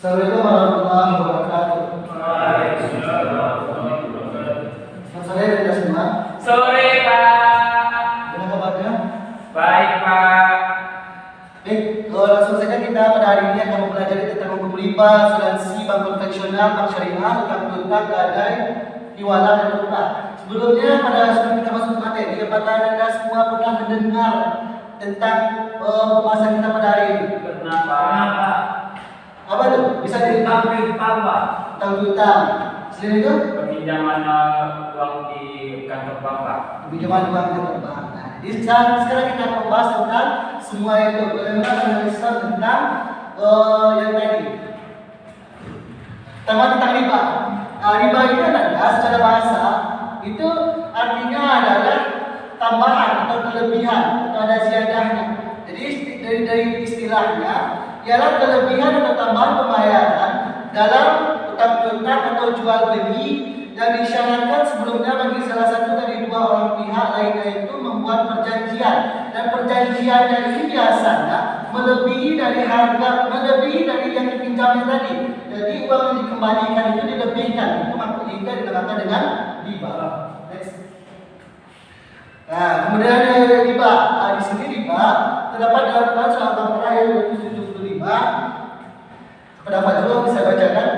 Assalamualaikum warahmatullahi wabarakatuh. Selamat sore kita semua. Sore Pak. Gimana kabarnya? Baik Pak. Baik, langsung saja kita pada hari ini akan mempelajari tentang hukum riba, asuransi, bank konvensional, bank syariah, utang piutang, gadai, hiwalah dan utang. Sebelumnya sebelum kita masuk ke materi, apakah Anda semua pernah mendengar tentang pembahasan kita pada hari ini? Kenapa? Apa tuh? Bisa Utang piutang Pak. utang piutang. Selain itu, Peminjaman uang di kantor bank Pak. pinjaman uang di bank. Nah, jadi sekarang kita akan membahas tentang semua itu. Bagaimana menganalisa tentang yang tadi. Pertama tentang riba. Nah, riba itu adalah secara bahasa itu artinya adalah tambahan atau kelebihan atau ada ziyadahnya. Jadi dari istilahnya ialah kelebihan atau tambahan pembayaran dalam utang piutang atau jual beli yang disyaratkan sebelumnya bagi salah satu dari dua orang pihak lainnya itu membuat perjanjian, dan perjanjiannya ini biasanya melebihi dari yang dipinjamnya tadi. Jadi uang yang dikembalikan itu dilebihkan, itu maksudnya dinamakan dengan riba. Next. Nah, kemudian ada riba. Nah, di sini riba terdapat dalam Quran surah Al-Baqarah ayat 275. Kepada Fajrul bisa bacakan.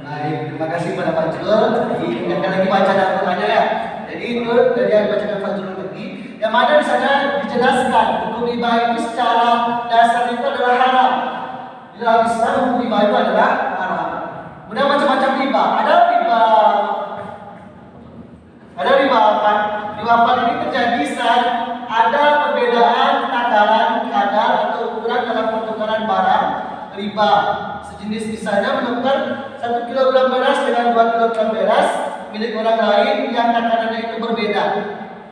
Baik, terima kasih pada Fajrul. Jadi ingatkan lagi baca dalam Qurannya ya. Jadi itu dari yang dibacakan Fajrul tadi. Yang mana di sana dijelaskan hukum riba itu secara dasar itu adalah haram. Di dalam Islam hukum riba itu adalah haram. Kemudian macam-macam riba. Ada riba apa? Riba apa ini terjadi saat ada perbedaan takaran, kadar atau ukuran dalam pertukaran barang riba. Sejenis misalnya menukar 1 kg beras dengan 2 kg beras milik orang lain yang takarannya itu berbeda.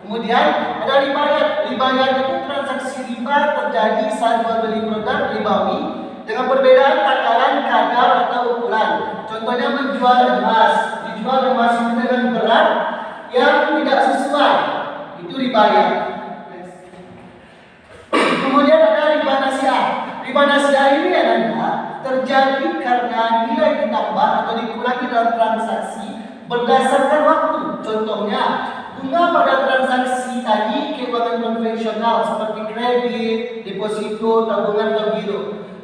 Kemudian ada ribayat. Ribayat itu transaksi riba terjadi saat jual beli produk ribawi dengan perbedaan takaran, kadar atau ukuran. Contohnya menjual emas. Dijual emas itu dengan berat yang tidak sesuai. Itu ribayat. Kemudian ada riba nasiah. Riba nasiah ini adalah terjadi karena nilai ditambah atau dikurangi dalam transaksi berdasarkan waktu. Contohnya, bunga pada transaksi tadi keuangan konvensional seperti kredit, deposito, tabungan atau giro.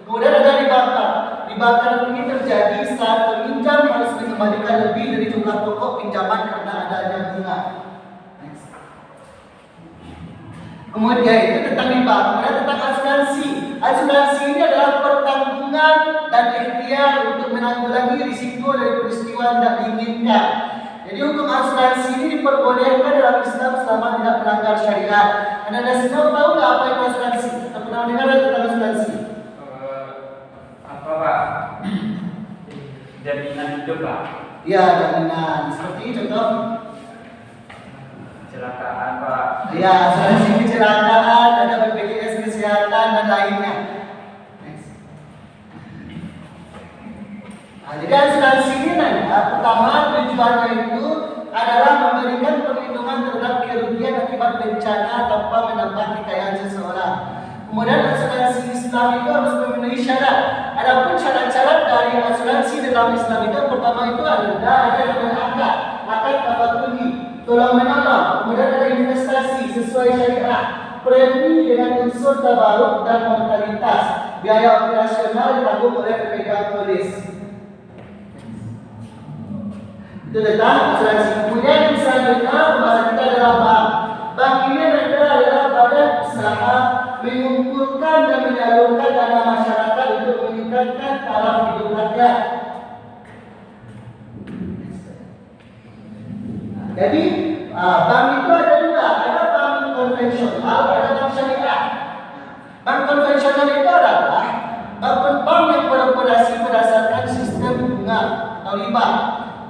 Kemudian ada riba akad. Riba akad ini terjadi saat peminjam harus mengembalikan lebih dari jumlah pokok pinjaman karena adanya bunga. Kemudian itu tentang riba. Kemudian tentang asuransi. Asuransi ini adalah pertanggungan dan ikhtiar untuk menanggulangi risiko dari peristiwa tidak diinginkan. Jadi hukum asuransi ini diperbolehkan dalam Islam selama tidak melanggar syariat. Anda semua tahu nggak apa itu asuransi? Atau pernah dengar tentang asuransi? Apa Pak? Jaminan hidup Pak. Ya, jaminan. Seperti contoh Kecelakaan Pak. ya, asuransi kecelakaan, ada BPJS kesehatan dan lainnya. Nah, jadi asuransi ini pertama tujuannya itu adalah memberikan perlindungan terhadap kerugian akibat bencana tanpa menambah kekayaan seseorang. Kemudian asuransi Islam itu harus memenuhi syarat. Adapun syarat-syarat dari asuransi dalam Islam itu pertama itu adalah ada namanya akad tabatuli, tolong menolong. Kemudian ada investasi sesuai syariah, premi dengan unsur tabaruk dan mortalitas, biaya operasional ditanggung oleh pemegang polis. Itu tentang asuransi. Kemudian yang selanjutnya pembahasan kita adalah bank. Bank ini adalah badan usaha mengumpulkan dan menyalurkan dana masyarakat untuk meningkatkan taraf hidup rakyat. Jadi bank itu ada dua, ada bank konvensional, ada bank syariah. Bank konvensional itu adalah bank yang beroperasi berdasarkan sistem bunga atau riba.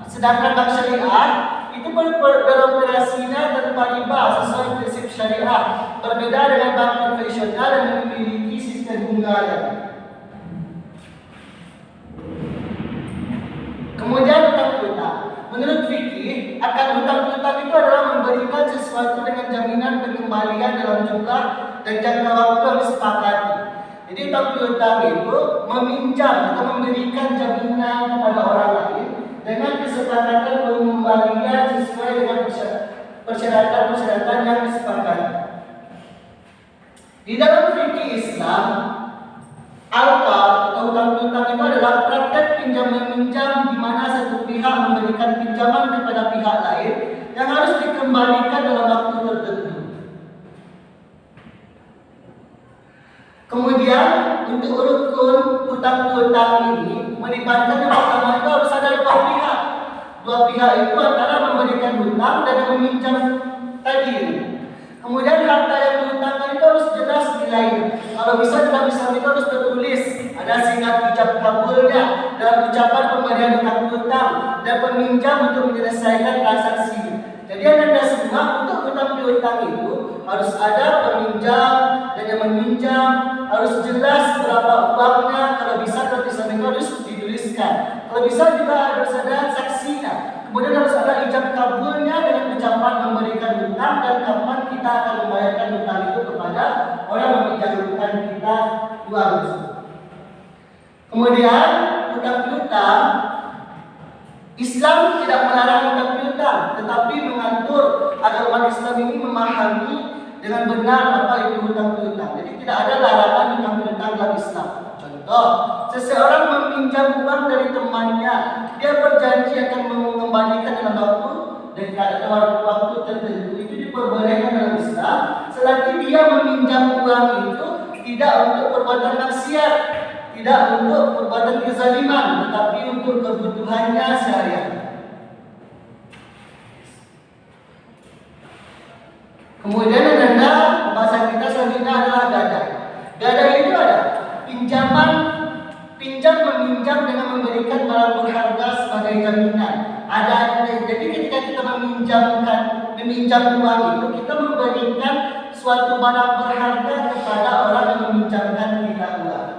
Sedangkan bank syariah itu beroperasinya tanpa riba sesuai prinsip syariah. Berbeda dengan bank konvensional yang memiliki sistem bunga. Kemudian hutang piutang. Menurut fikih, akad hutang piutang itu adalah memberikan sesuatu dengan jaminan pengembalian dalam jumlah dan jangka waktu yang disepakati. Jadi hutang piutang itu meminjam atau memberikan jaminan kepada orang lain dengan kesepakatan pengembalian sesuai dengan persyaratan-persyaratan yang disepakati. Di dalam fikih Islam, al-qard atau hutang piutang itu adalah praktek pinjam meminjam di mana satu pihak memberikan pinjaman kepada pihak lain yang harus dikembalikan dalam waktu tertentu. Kemudian untuk rukun hutang piutang ini melibatkan yang pertama itu harus ada dua pihak. Dua pihak itu antara memberikan hutang dan yang meminjam tadi. Kemudian harta yang dihutangkan itu harus jelas nilainya. Kalau bisa dalam Islam itu harus tertulis, ada singkat ijab kabulnya dalam ucapan pemberian hutang piutang dan peminjam untuk menyelesaikan transaksi. Jadi ada semua untuk hutang piutang itu harus ada peminjam dan yang meminjam, harus jelas berapa uangnya. Kalau bisa tulisan itu harus dituliskan. Kalau bisa juga harus ada saksinya. Kemudian harus ada ijab kabulnya dengan ucapan memberikan hutang dan kapan kita akan membayarkan hutang itu kepada orang yang meminjamkan kita uang tersebut. Kemudian hutang piutang, Islam tidak melarang hutang piutang, tetapi mengatur agar umat Islam ini memahami dengan benar apa itu hutang piutang. Jadi tidak ada larangan hutang piutang dalam Islam. Contoh, seseorang meminjam uang dari temannya, dia berjanji akan mengembalikan dalam waktu dekat atau waktu tertentu. Itu diperbolehkan dalam Islam selagi dia meminjam uang itu tidak untuk perbuatan maksiat, tidak untuk perbuatan kezaliman, tetapi untuk kebutuhannya sehari-hari. Kemudian ada pembahasan kita selanjutnya adalah gadai. Gadai itu ada pinjam meminjam dengan memberikan barang berharga sebagai jaminan. Jadi ketika kita meminjam uang itu, kita memberikan suatu barang berharga kepada orang yang meminjamkan kita uang.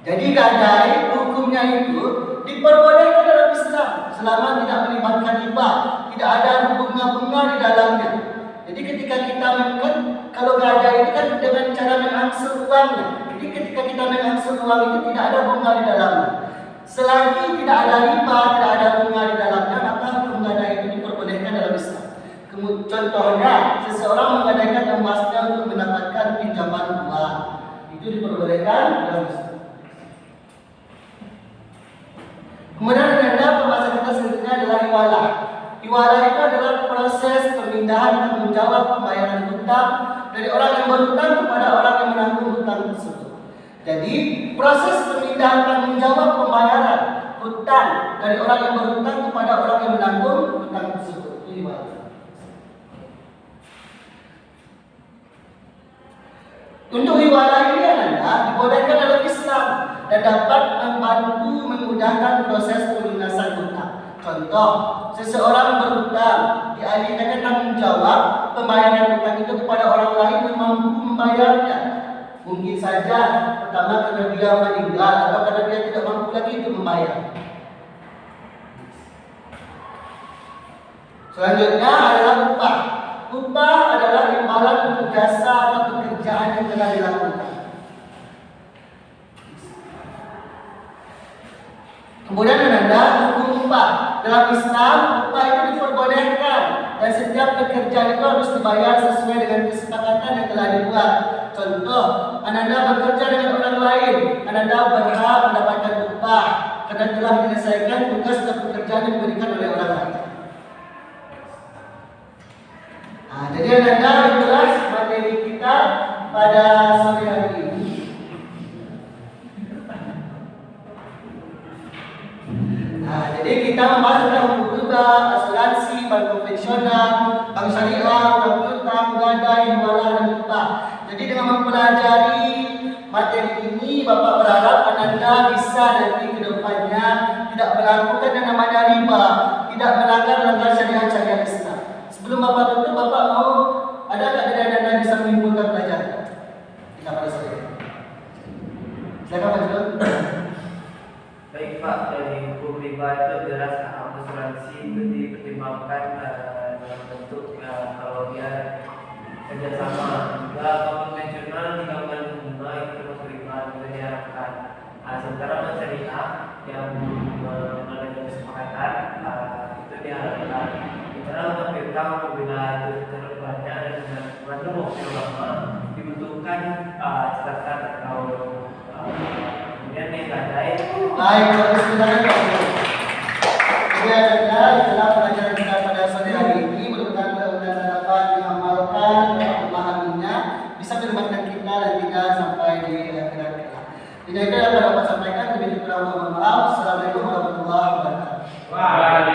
Jadi gadai hukumnya itu diperbolehkan dalam Islam selama tidak melibatkan riba, tidak ada bunga-bunga di dalamnya. Jadi ketika kita kalau gadai itu kan dengan cara mengangsur uangnya. Jadi ketika kita mengangsur uang itu tidak ada bunga di dalamnya. Selagi tidak ada riba, tidak ada bunga di dalamnya, maka hukum gadai itu diperbolehkan dalam Islam. Contohnya, seseorang menggadaikan emasnya untuk mendapatkan pinjaman uang, itu diperbolehkan dalam Islam. Kemudian ada pembahasan kita selanjutnya adalah iwalah. Iwalah itu adalah proses pemindahan tanggung jawab pembayaran hutang dari orang yang berhutang kepada orang yang menanggung hutang tersebut. Jadi proses pemindahan tanggung jawab pembayaran hutang dari orang yang berhutang kepada orang yang menanggung hutang tersebut. Itu iwalah. Untuk iwalah ini adalah dibolehkan dalam Islam dan dapat membantu memudahkan proses pelunasan hutang. Contoh, seseorang berhutang, dialihkannya tanggung jawab pembayaran hutang itu kepada orang lain yang mampu membayarnya. Mungkin saja pertama karena dia meninggal atau karena dia tidak mampu lagi untuk membayar. Selanjutnya adalah upah. Upah adalah imbalan untuk jasa atau pekerjaan yang telah dilakukan. Kemudian ada hukum upah. Dalam Islam, upah itu diperbolehkan dan setiap pekerjaan itu harus dibayar sesuai dengan kesepakatan yang telah dibuat. Contoh, Anda bekerja dengan orang lain, Anda berhak mendapatkan upah karena telah menyelesaikan tugas dan pekerjaan yang diberikan oleh orang lain. Jadi itulah materi kita pada sore hari ini. Jadi kita membahas tentang hukum riba, asuransi, bank konvensional, bank syariah, hutang piutang, gadai, iwalah dan upah. Jadi dengan mempelajari materi ini, Bapak berharap Anda bisa nanti ke depannya tidak melakukan yang namanya riba, tidak melanggar syariat Islam. Sebelum Bapak tutup, Bapak mau ada nggak dari Anda bisa menyimpulkan pelajaran kita pada sore ini? Silakan Pak Jul. Pak, dari hukum riba itu jelas asuransi itu dipertimbangkan dalam bentuk kalau dia kerjasama juga atau konvensional 3 bulan bunga itu termasuk riba juga diharapkan. Sementara syariah yang mengenai kesepakatan itu diharapkan. Karena untuk kita apabila itu terbanyak dan dengan waktu lama dibutuhkan catatan atau kemudian yang gadai. Baik, bagus silakan Pak. Jadi adalah itulah pelajaran kita pada sore hari ini. Mudah-mudahan kita dapat mengamalkan, dapat memahaminya, bisa menyelamatkan kita dan kita sampai di akhirat kelak. Jadi itu yang dapat sampaikan. Lebih kurang mohon maaf. Assalamualaikum warahmatullahi wabarakatuh.